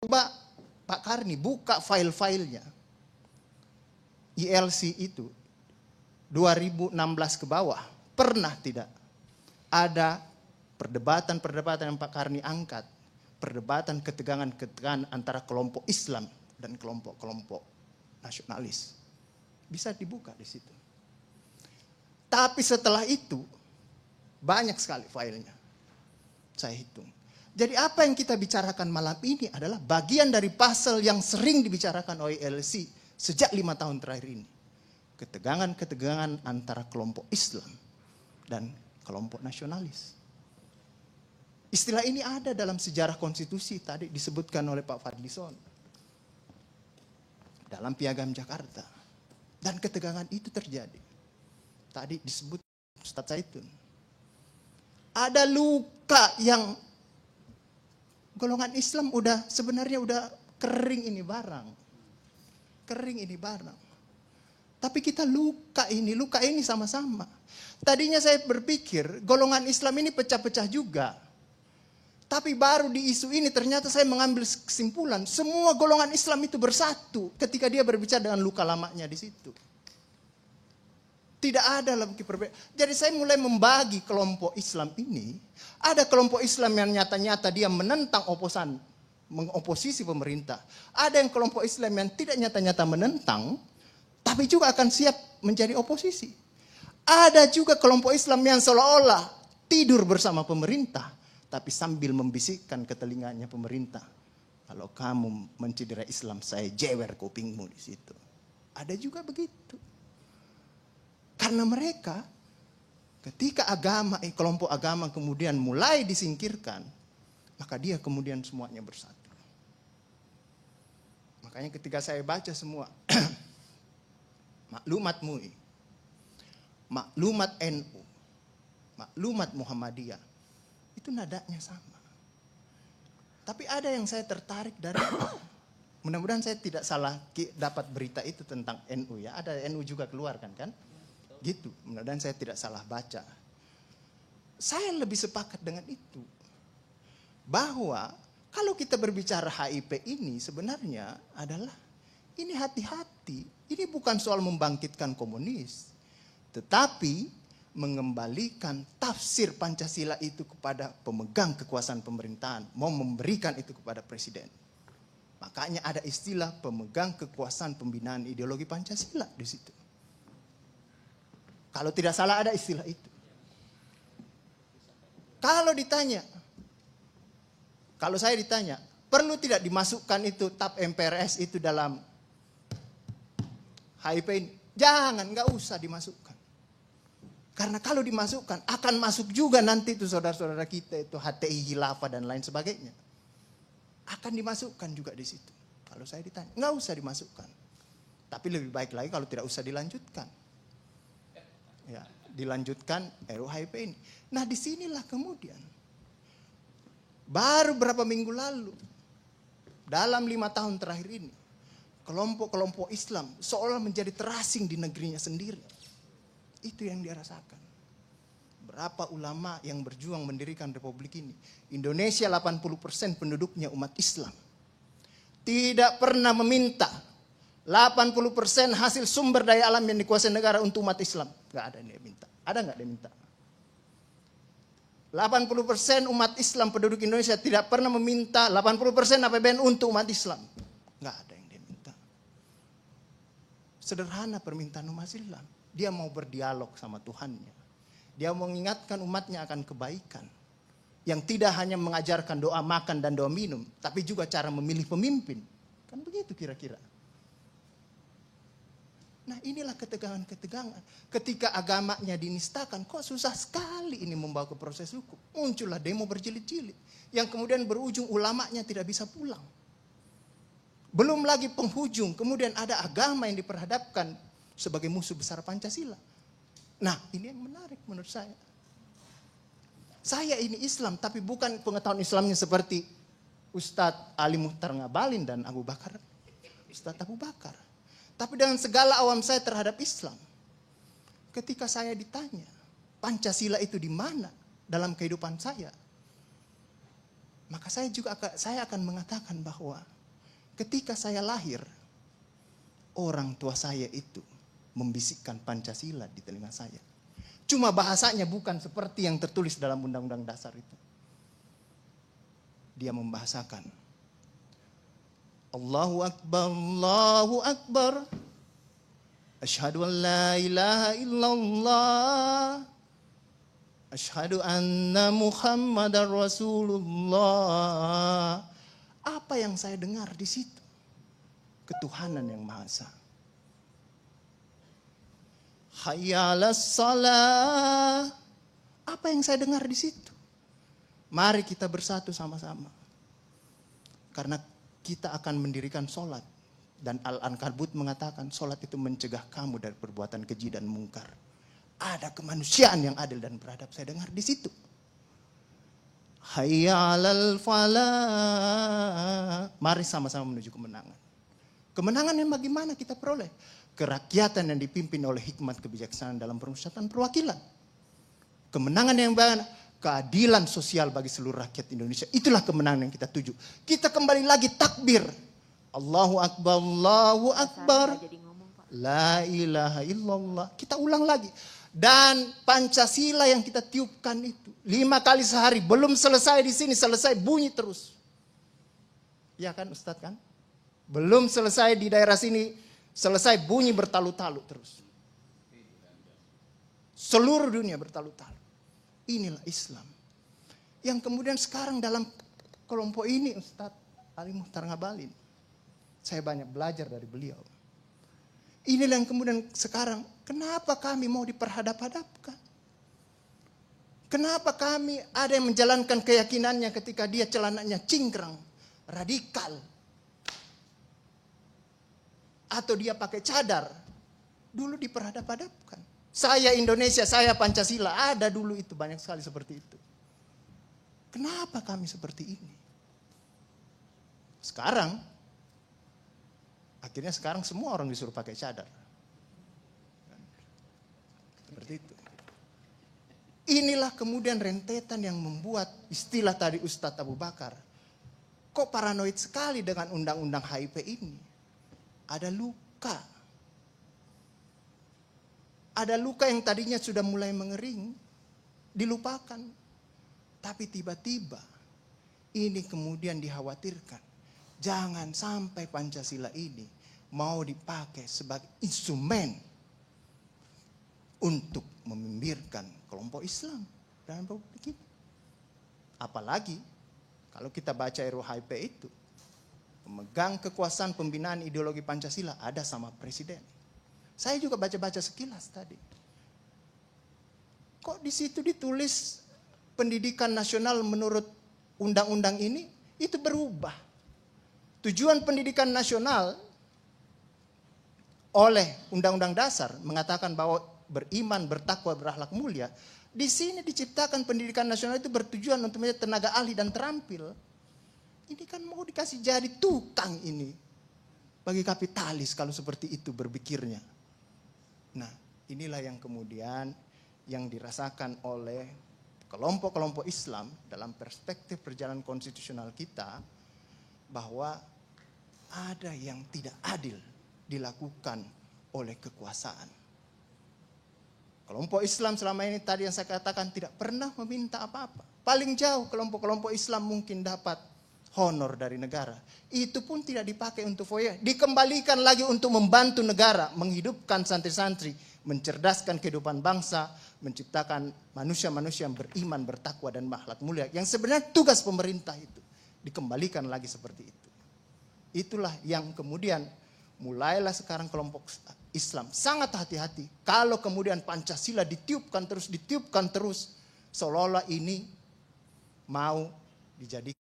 Coba Pak Karni buka file-filenya. ILC itu 2016 ke bawah. Pernah tidak ada perdebatan-perdebatan yang Pak Karni angkat. Perdebatan ketegangan-ketegangan antara kelompok Islam dan kelompok-kelompok nasionalis. Bisa dibuka di situ. Tapi setelah itu banyak sekali filenya. Saya hitung. Jadi apa yang kita bicarakan malam ini adalah bagian dari pasal yang sering dibicarakan oleh ILC sejak 5 tahun terakhir ini. Ketegangan-ketegangan antara kelompok Islam dan kelompok nasionalis. Istilah ini ada dalam sejarah konstitusi tadi disebutkan oleh Pak Fadlison. Dalam Piagam Jakarta. Dan ketegangan itu terjadi. Tadi disebut Ustadz Zaitun. Ada luka yang golongan Islam sebenarnya udah kering ini barang. Kering ini barang. Tapi kita luka ini sama-sama. Tadinya saya berpikir golongan Islam ini pecah-pecah juga. Tapi baru di isu ini ternyata saya mengambil kesimpulan semua golongan Islam itu bersatu ketika dia berbicara dengan luka lamanya di situ. Tidak ada lagi perbedaan. Jadi saya mulai membagi kelompok Islam ini. Ada kelompok Islam yang nyata-nyata dia menentang mengoposisi pemerintah. Ada yang kelompok Islam yang tidak nyata-nyata menentang, tapi juga akan siap menjadi oposisi. Ada juga kelompok Islam yang seolah-olah tidur bersama pemerintah, tapi sambil membisikkan ke telinganya pemerintah. Kalau kamu mencederai Islam, saya jewer kupingmu di situ. Ada juga begitu. Karena mereka ketika kelompok agama kemudian mulai disingkirkan, maka dia kemudian semuanya bersatu. Makanya ketika saya baca semua maklumat MUI, maklumat NU, maklumat Muhammadiyah, itu nadanya sama. Tapi ada yang saya tertarik dari mudah-mudahan saya tidak salah dapat berita itu tentang NU ya. Ada NU juga keluarkan kan? Gitu, mudah-mudahan saya tidak salah baca. Saya lebih sepakat dengan itu. Bahwa kalau kita berbicara HIP ini sebenarnya adalah ini hati-hati. Ini bukan soal membangkitkan komunis. Tetapi mengembalikan tafsir Pancasila itu kepada pemegang kekuasaan pemerintahan. Mau memberikan itu kepada presiden. Makanya ada istilah pemegang kekuasaan pembinaan ideologi Pancasila di situ. Kalau tidak salah ada istilah itu. Kalau saya ditanya, perlu tidak dimasukkan itu TAP MPRS itu dalam HIP ini? Jangan, nggak usah dimasukkan. Karena kalau dimasukkan, akan masuk juga nanti itu saudara-saudara kita itu HTI, Khilafah dan lain sebagainya. Akan dimasukkan juga di situ. Kalau saya ditanya, nggak usah dimasukkan. Tapi lebih baik lagi kalau tidak usah dilanjutkan. Ya, dilanjutkan RUU HIP ini. Nah disinilah kemudian baru berapa minggu lalu dalam 5 tahun terakhir ini kelompok-kelompok Islam seolah menjadi terasing di negerinya sendiri. Itu yang dia rasakan. Berapa ulama yang berjuang mendirikan republik ini. Indonesia 80% penduduknya umat Islam. Tidak pernah meminta 80% hasil sumber daya alam yang dikuasai negara untuk umat Islam. Gak ada yang dia minta. Ada gak dia minta? 80% umat Islam penduduk Indonesia tidak pernah meminta 80% APBN untuk umat Islam. Gak ada yang dia minta. Sederhana permintaan umat Islam. Dia mau berdialog sama Tuhannya. Dia mau mengingatkan umatnya akan kebaikan. Yang tidak hanya mengajarkan doa makan dan doa minum. Tapi juga cara memilih pemimpin. Kan begitu kira-kira. Nah inilah ketegangan-ketegangan. Ketika agamanya dinistakan, kok susah sekali ini membawa ke proses hukum. Muncullah demo berjilid-jilid. Yang kemudian berujung ulamanya tidak bisa pulang. Belum lagi penghujung, kemudian ada agama yang diperhadapkan sebagai musuh besar Pancasila. Nah ini yang menarik menurut saya. Saya ini Islam, tapi bukan pengetahuan Islamnya seperti Ustadz Ali Muhtar Ngabalin dan Ustadz Abu Bakar. Tapi dengan segala awam saya terhadap Islam. Ketika saya ditanya, Pancasila itu di mana dalam kehidupan saya? Maka saya akan mengatakan bahwa ketika saya lahir, orang tua saya itu membisikkan Pancasila di telinga saya. Cuma bahasanya bukan seperti yang tertulis dalam Undang-Undang Dasar itu. Dia membahasakan Allahu Akbar, Allahu Akbar. Asyhadu an la ilaha illallah. Asyhadu anna Muhammadar Rasulullah. Apa yang saya dengar di situ? Ketuhanan yang Maha Esa. Hayya 'alas shalah. Apa yang saya dengar di situ? Mari kita bersatu sama-sama. Karena kita akan mendirikan sholat. Dan Al-Ankabut mengatakan sholat itu mencegah kamu dari perbuatan keji dan mungkar. Ada kemanusiaan yang adil dan beradab. Saya dengar di situ. Hayya 'alal falah. Mari sama-sama menuju kemenangan. Kemenangan yang bagaimana kita peroleh? Kerakyatan yang dipimpin oleh hikmat kebijaksanaan dalam permusyawaratan perwakilan. Kemenangan yang bagaimana? Keadilan sosial bagi seluruh rakyat Indonesia. Itulah kemenangan yang kita tuju. Kita kembali lagi takbir. Allahu Akbar, Allahu Akbar. La ilaha illallah. Kita ulang lagi. Dan Pancasila yang kita tiupkan itu 5 kali sehari. Belum selesai di sini, selesai bunyi terus. Ya kan Ustadz kan? Belum selesai di daerah sini, selesai bunyi bertalu-talu terus. Seluruh dunia bertalu-talu. Inilah Islam. Yang kemudian sekarang dalam kelompok ini Ustadz Ali Muhtar Ngabalin. Saya banyak belajar dari beliau. Inilah yang kemudian sekarang, kenapa kami mau diperhadap-hadapkan? Kenapa kami ada yang menjalankan keyakinannya ketika dia celananya cingkrang, radikal. Atau dia pakai cadar. Dulu diperhadap-hadapkan. Saya Indonesia, saya Pancasila. Ada dulu itu, banyak sekali seperti itu. Kenapa kami seperti ini? Akhirnya sekarang semua orang disuruh pakai cadar. Seperti itu. Inilah kemudian rentetan yang membuat istilah tadi Ustadz Abu Bakar. Kok paranoid sekali dengan undang-undang HIP ini? Ada luka. Ada luka yang tadinya sudah mulai mengering. Dilupakan. Tapi tiba-tiba ini kemudian dikhawatirkan. Jangan sampai Pancasila ini mau dipakai sebagai instrumen untuk membimbirkan kelompok Islam dalam republik ini. Apalagi kalau kita baca RUHP itu, pemegang kekuasaan pembinaan ideologi Pancasila ada sama presiden. Saya juga baca-baca sekilas tadi. Kok di situ ditulis pendidikan nasional menurut undang-undang ini itu berubah. Tujuan pendidikan nasional oleh Undang-Undang Dasar mengatakan bahwa beriman, bertakwa, berakhlak mulia. Di sini diciptakan pendidikan nasional itu bertujuan untuk menjadi tenaga ahli dan terampil. Ini kan mau dikasih jadi tukang ini bagi kapitalis kalau seperti itu berpikirnya. Nah, inilah yang kemudian yang dirasakan oleh kelompok-kelompok Islam dalam perspektif perjalanan konstitusional kita, bahwa ada yang tidak adil dilakukan oleh kekuasaan. Kelompok Islam selama ini tadi yang saya katakan tidak pernah meminta apa-apa. Paling jauh kelompok-kelompok Islam mungkin dapat honor dari negara. Itu pun tidak dipakai untuk foya. Dikembalikan lagi untuk membantu negara, menghidupkan santri-santri, mencerdaskan kehidupan bangsa, menciptakan manusia-manusia yang beriman, bertakwa dan berakhlak mulia. Yang sebenarnya tugas pemerintah itu. Dikembalikan lagi seperti itu. Itulah yang kemudian mulailah sekarang kelompok Islam sangat hati-hati. Kalau kemudian Pancasila ditiupkan terus, seolah-olah ini mau dijadikan